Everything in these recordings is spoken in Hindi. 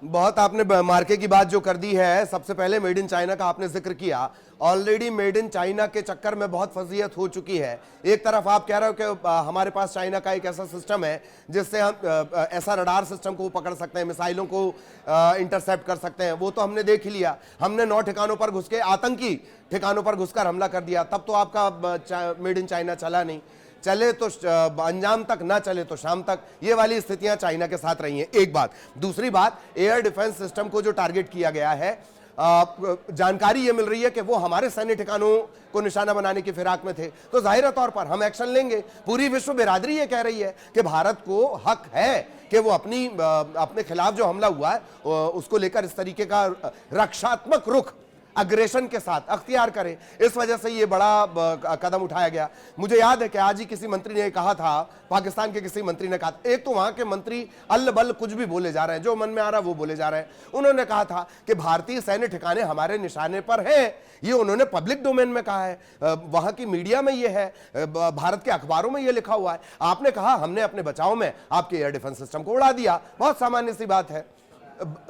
बहुत आपने मार्के की बात जो कर दी है। सबसे पहले मेड इन चाइना का आपने जिक्र किया। ऑलरेडी मेड इन चाइना के चक्कर में बहुत फजीयत हो चुकी है। एक तरफ आप कह रहे हो कि हमारे पास चाइना का एक ऐसा सिस्टम है जिससे हम ऐसा रडार सिस्टम को पकड़ सकते हैं, मिसाइलों को इंटरसेप्ट कर सकते हैं। वो तो हमने देख ही लिया। हमने 9 ठिकानों पर घुस के, आतंकी ठिकानों पर घुसकर हमला कर दिया, तब तो आपका मेड इन चाइना चला नहीं। चले तो अंजाम तक, ना चले तो शाम तक। ये वाली स्थितियां चाइना के साथ रही हैं, एक बात। दूसरी बात, एयर डिफेंस सिस्टम को जो टारगेट किया गया है, जानकारी ये मिल रही है कि वो हमारे सैन्य ठिकानों को निशाना बनाने की फिराक में थे। तो जाहिर तौर पर हम एक्शन लेंगे। पूरी विश्व बिरादरी ये कह रही है कि भारत को हक है कि वो अपने खिलाफ जो हमला हुआ है उसको लेकर इस तरीके का रक्षात्मक रुख अग्रेशन के साथ अख्तियार करें। इस वजह से ये बड़ा कदम उठाया गया। मुझे याद है कि आज ही किसी मंत्री ने कहा था, पाकिस्तान के किसी मंत्री ने कहा, एक तो वहां के मंत्री अल्ल बल्ल कुछ भी बोले जा रहे हैं, जो मन में आ रहा है वो बोले जा रहे हैं। उन्होंने कहा था कि भारतीय सैन्य ठिकाने हमारे निशाने पर हैं। ये उन्होंने पब्लिक डोमेन में कहा है, वहां की मीडिया में ये है, भारत के अखबारों में ये लिखा हुआ है। आपने कहा हमने अपने बचाव में आपके एयर डिफेंस सिस्टम को उड़ा दिया। बहुत सामान्य सी बात है।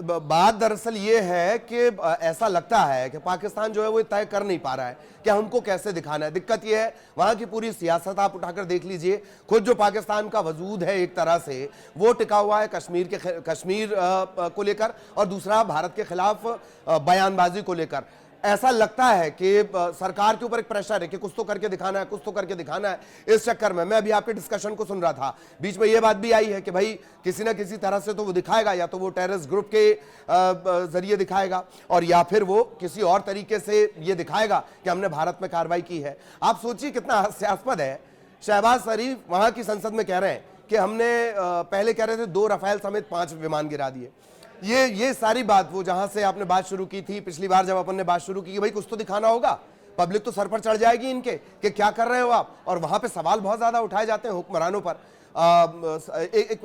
बात दरअसल ये है कि ऐसा लगता है कि पाकिस्तान जो है वो तय कर नहीं पा रहा है कि हमको कैसे दिखाना है। दिक्कत ये है, वहां की पूरी सियासत आप उठाकर देख लीजिए। खुद जो पाकिस्तान का वजूद है एक तरह से वो टिका हुआ है कश्मीर को लेकर, और दूसरा भारत के खिलाफ बयानबाजी को लेकर। ऐसा लगता है कि सरकार के ऊपर एक प्रेशर है कि कुछ तो करके दिखाना है, कुछ तो करके दिखाना है। इस चक्कर में मैं अभी आपके डिस्कशन को सुन रहा था, बीच में यह बात भी आई है कि भाई किसी ना किसी तरह से तो वो दिखाएगा, या तो वो टेररिस्ट ग्रुप के जरिए दिखाएगा, और या फिर वो किसी और तरीके से ये दिखाएगा कि हमने भारत में कार्रवाई की है। आप सोचिए कितना हास्यास्पद है। शहबाज शरीफ वहां की संसद में कह रहे हैं कि हमने पहले कह रहे थे 2 रफेल समेत 5 विमान गिरा दिए। ये सारी बात, वो जहां से आपने बात शुरू की थी पिछली बार जब अपन ने बात शुरू की कि भाई कुछ तो दिखाना होगा, पब्लिक तो सर पर चढ़ जाएगी इनके कि क्या कर रहे हो आप। और वहां पे सवाल बहुत ज्यादा उठाए जाते हैं हुक्मरानों पर।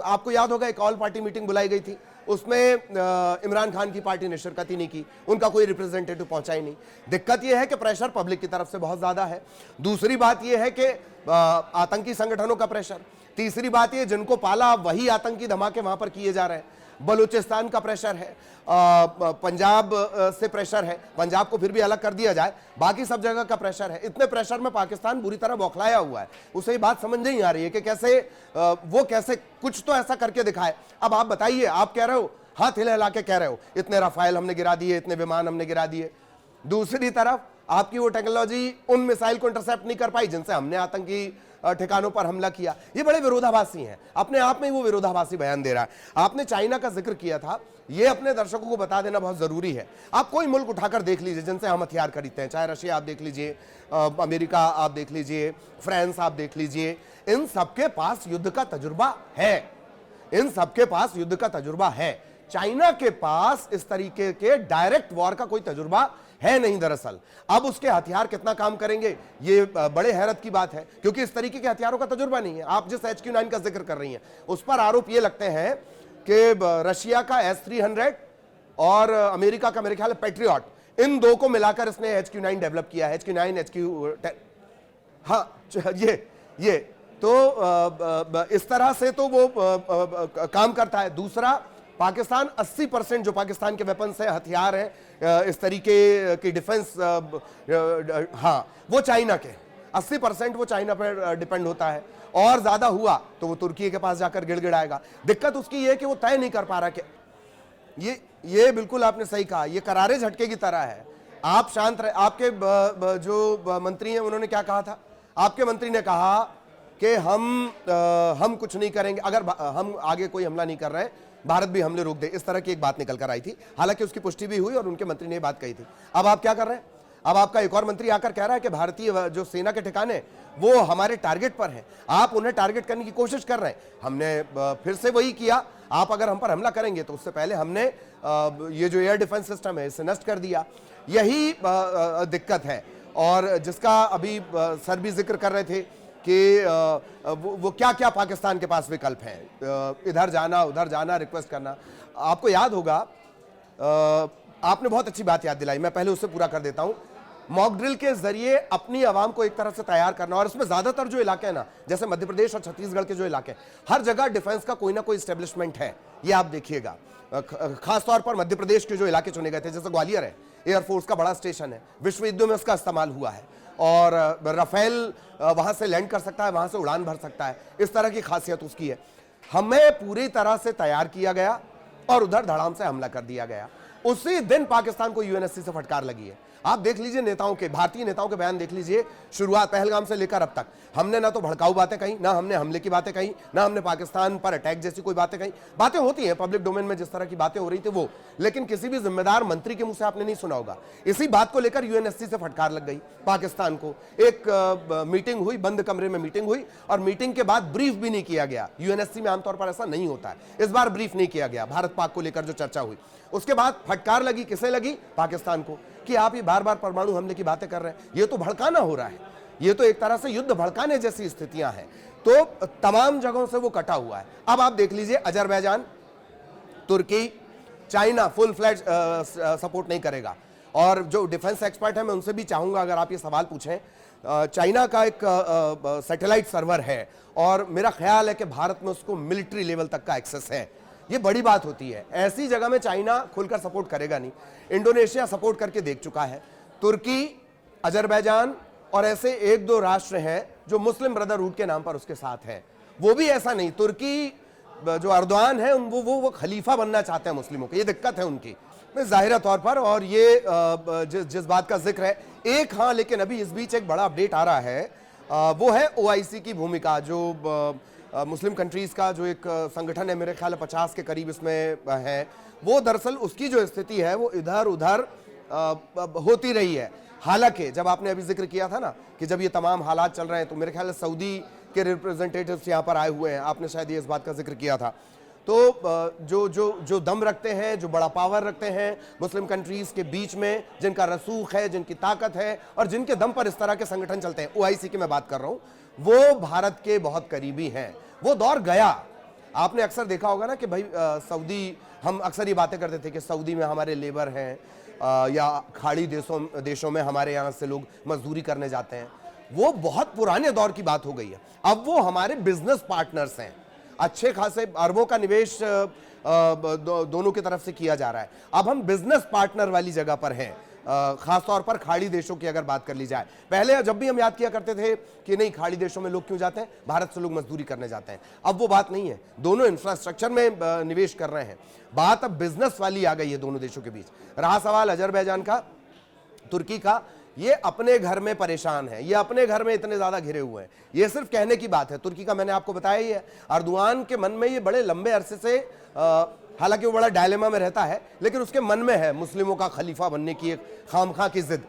आपको याद होगा एक ऑल पार्टी मीटिंग बुलाई गई थी, उसमें इमरान खान की पार्टी ने शिरकत ही नहीं की, उनका कोई रिप्रेजेंटेटिव पहुंचा ही नहीं। दिक्कत यह है कि प्रेशर पब्लिक की तरफ से बहुत ज्यादा है। दूसरी बात यह है कि आतंकी संगठनों का प्रेशर। तीसरी बात यह, जिनको पाला वही आतंकी धमाके वहां पर किए जा रहे हैं। बलूचिस्तान का प्रेशर है, पंजाब से प्रेशर है, पंजाब को फिर भी अलग कर दिया जाए, बाकी सब जगह का प्रेशर है। इतने प्रेशर में पाकिस्तान बुरी तरह बौखलाया हुआ है। उसे ये बात समझ नहीं आ रही है कि कैसे वो कैसे कुछ तो ऐसा करके दिखाए। अब आप बताइए, आप कह रहे हो, हाथ हिला के कह रहे हो इतने राफेल हमने गिरा दिए, इतने विमान हमने गिरा दिए। दूसरी तरफ आपकी वो टेक्नोलॉजी उन मिसाइल को इंटरसेप्ट नहीं कर पाई जिनसे हमने आतंकी ठिकानों पर हमला किया। ये बड़े विरोधाभासी हैं, अपने आप में ही वो विरोधाभासी बयान दे रहा है। आपने चाइना का जिक्र किया था, ये अपने दर्शकों को बता देना बहुत जरूरी है। आप कोई मुल्क उठाकर देख लीजिए जिनसे हम हथियार खरीदते हैं, चाहे रशिया आप देख लीजिए, अमेरिका आप देख लीजिए, फ्रांस आप देख लीजिए, इन सबके पास युद्ध का तजुर्बा है। इन सबके पास युद्ध का तजुर्बा है। चाइना के पास इस तरीके के डायरेक्ट वॉर का कोई तजुर्बा है नहीं दरअसल। अब उसके हथियार कितना काम करेंगे, ये बड़े हैरत की बात है, क्योंकि इस तरीके के हथियारों का तजुर्बा नहीं है। आप जिस HQ-9 का जिक्र कर रही हैं, उस पर आरोप ये लगते हैं कि रशिया का S-300 और अमेरिका का मेरे ख्याल है पैट्रियट, इन दो को मिलाकर इसने HQ-9 डेवलप किया है। HQ-9 HQ-10, हाँ ये तो इस तरह से तो वो काम करता है। दूसरा, पाकिस्तान 80% जो पाकिस्तान के वेपन्स है, हथियार है इस तरीके की डिफेंस, हाँ वो चाइना के 80% वो चाइना पर डिपेंड होता है। और ज्यादा हुआ तो वो तुर्की के पास जाकर गिड़गिड़ाएगा। दिक्कत उसकी ये है कि वो तय नहीं कर पा रहा कि ये बिल्कुल आपने सही कहा, ये करारे झटके की तरह है। आप शांत रहे। आपके जो मंत्री हैं उन्होंने क्या कहा था? आपके मंत्री ने कहा कि हम कुछ नहीं करेंगे, अगर हम आगे कोई हमला नहीं कर रहे हैं, भारत भी हमले रोक दे। इस तरह की एक बात निकल कर आई थी, हालांकि उसकी पुष्टि भी हुई और उनके मंत्री ने बात कही थी। अब आप क्या कर रहे हैं? अब आपका एक और मंत्री आकर कह रहा है कि भारतीय जो सेना के ठिकाने वो हमारे टारगेट पर हैं, आप उन्हें टारगेट करने की कोशिश कर रहे हैं। हमने फिर से वही किया। आप अगर हम पर हमला करेंगे तो उससे पहले हमने ये जो एयर डिफेंस सिस्टम है इसे नष्ट कर दिया। यही दिक्कत है, और जिसका अभी सर भी जिक्र कर रहे थे कि वो क्या क्या पाकिस्तान के पास विकल्प हैं, इधर जाना उधर जाना, रिक्वेस्ट करना। आपको याद होगा, आपने बहुत अच्छी बात याद दिलाई, मैं पहले उससे पूरा कर देता हूं। मॉक ड्रिल के जरिए अपनी आवाम को एक तरह से तैयार करना। और इसमें ज्यादातर जो इलाके हैं ना, जैसे मध्य प्रदेश और छत्तीसगढ़ के जो इलाके, हर जगह डिफेंस का कोई ना कोई स्टेब्लिशमेंट है, ये आप देखिएगा। खासतौर पर मध्य प्रदेश के जो इलाके चुने गए थे, जैसे ग्वालियर है, एयरफोर्स का बड़ा स्टेशन है, विश्व युद्धों में उसका इस्तेमाल हुआ है, और राफेल वहां से लैंड कर सकता है, वहां से उड़ान भर सकता है, इस तरह की खासियत उसकी है। हमें पूरी तरह से तैयार किया गया और उधर धड़ाम से हमला कर दिया गया। उसी दिन पाकिस्तान को यूएनएससी से फटकार लगी है। आप देख लीजिए नेताओं के, भारतीय नेताओं के बयान देख लीजिए, शुरुआत पहलगाम से लेकर अब तक हमने ना तो भड़काऊ बातें कही, ना हमने हमले की बातें कही, ना हमने पाकिस्तान पर अटैक जैसी कोई बातें कही। बातें होती हैं पब्लिक डोमेन में, जिस तरह की बातें हो रही थी वो, लेकिन किसी भी जिम्मेदार मंत्री के मुंह से आपने नहीं सुना होगा। इसी बात को लेकर यूएनएससी से फटकार लग गई पाकिस्तान को। एक मीटिंग हुई, बंद कमरे में मीटिंग हुई, और मीटिंग के बाद ब्रीफ भी नहीं किया गया। यूएनएससी में आमतौर पर ऐसा नहीं होता है, इस बार ब्रीफ नहीं किया गया भारत पाक को लेकर जो चर्चा हुई। उसके बाद फटकार लगी, किसे लगी? पाकिस्तान को, कि आप ये बार बार परमाणु हमले की बातें कर रहे हैं, ये तो भड़काना हो रहा है, ये तो एक तरह से युद्ध भड़काने जैसी स्थितियां हैं। तो तमाम जगहों से वो कटा हुआ है। अब आप देख लीजिए, अजरबैजान, तुर्की, चाइना फुल फ्लैज सपोर्ट नहीं करेगा। और जो डिफेंस एक्सपर्ट है, मैं उनसे भी चाहूंगा अगर आप ये सवाल पूछें, चाइना का एक सैटेलाइट सर्वर है, और मेरा ख्याल है कि भारत में उसको मिलिट्री लेवल तक का एक्सेस है। ये बड़ी बात होती है, ऐसी जगह में चाइना खुलकर सपोर्ट करेगा नहीं। इंडोनेशिया सपोर्ट करके देख चुका है, तुर्की, अजरबैजान और ऐसे एक दो राष्ट्र हैं जो मुस्लिम ब्रदरहुड के नाम पर उसके साथ है। वो भी ऐसा नहीं, तुर्की जो अर्दवान है वो खलीफा बनना चाहते हैं मुस्लिमों के, ये दिक्कत है उनकी जाहिर तौर पर। और ये जिस बात का जिक्र है एक, हाँ, लेकिन अभी इस बीच एक बड़ा अपडेट आ रहा है, वो है ओआईसी की भूमिका। जो मुस्लिम कंट्रीज का जो एक संगठन है, मेरे ख्याल 50 के करीब इसमें है, वो दरअसल उसकी जो स्थिति है वो इधर उधर होती रही है। हालांकि जब आपने अभी जिक्र किया था ना कि जब ये तमाम हालात चल रहे हैं, तो मेरे ख्याल सऊदी के रिप्रेजेंटेटिव्स यहाँ पर आए हुए हैं, आपने शायद ये इस बात का जिक्र किया था। तो जो दम रखते हैं, जो बड़ा पावर रखते हैं मुस्लिम कंट्रीज के बीच में, जिनका रसूख है, जिनकी ताकत है, और जिनके दम पर इस तरह के संगठन चलते हैं, ओआईसी की मैं बात कर रहा हूँ, वो भारत के बहुत करीबी हैं। वो दौर गया। आपने अक्सर देखा होगा ना कि भाई सऊदी, हम अक्सर ये बातें करते थे कि सऊदी में हमारे लेबर हैं, या खाड़ी देशों में हमारे यहाँ से लोग मजदूरी करने जाते हैं। वो बहुत पुराने दौर की बात हो गई है। अब वो हमारे बिजनेस पार्टनर्स हैं, अच्छे खासे अरबों का निवेश दोनों की तरफ से किया जा रहा है। अब हम बिजनेस पार्टनर वाली जगह पर हैं, खासतौर पर खाड़ी देशों की अगर बात कर ली जाए। पहले जब भी हम याद किया करते थे कि नहीं, खाड़ी देशों में लोग क्यों जाते हैं, भारत से लोग मजदूरी करने जाते हैं। अब वो बात नहीं है, दोनों इंफ्रास्ट्रक्चर में निवेश कर रहे हैं। बात अब बिजनेस वाली आ गई है दोनों देशों के बीच। रहा सवाल अजरबैजान का, तुर्की का, ये अपने घर में परेशान है, ये अपने घर में इतने ज्यादा घिरे हुए हैं। ये सिर्फ कहने की बात है। तुर्की का मैंने आपको बताया ही है, अर्दवान के मन में ये बड़े लंबे अरसे से, हालांकि वो बड़ा डायलेमा में रहता है, लेकिन उसके मन में है मुस्लिमों का खलीफा बनने की एक खामखा की जिद।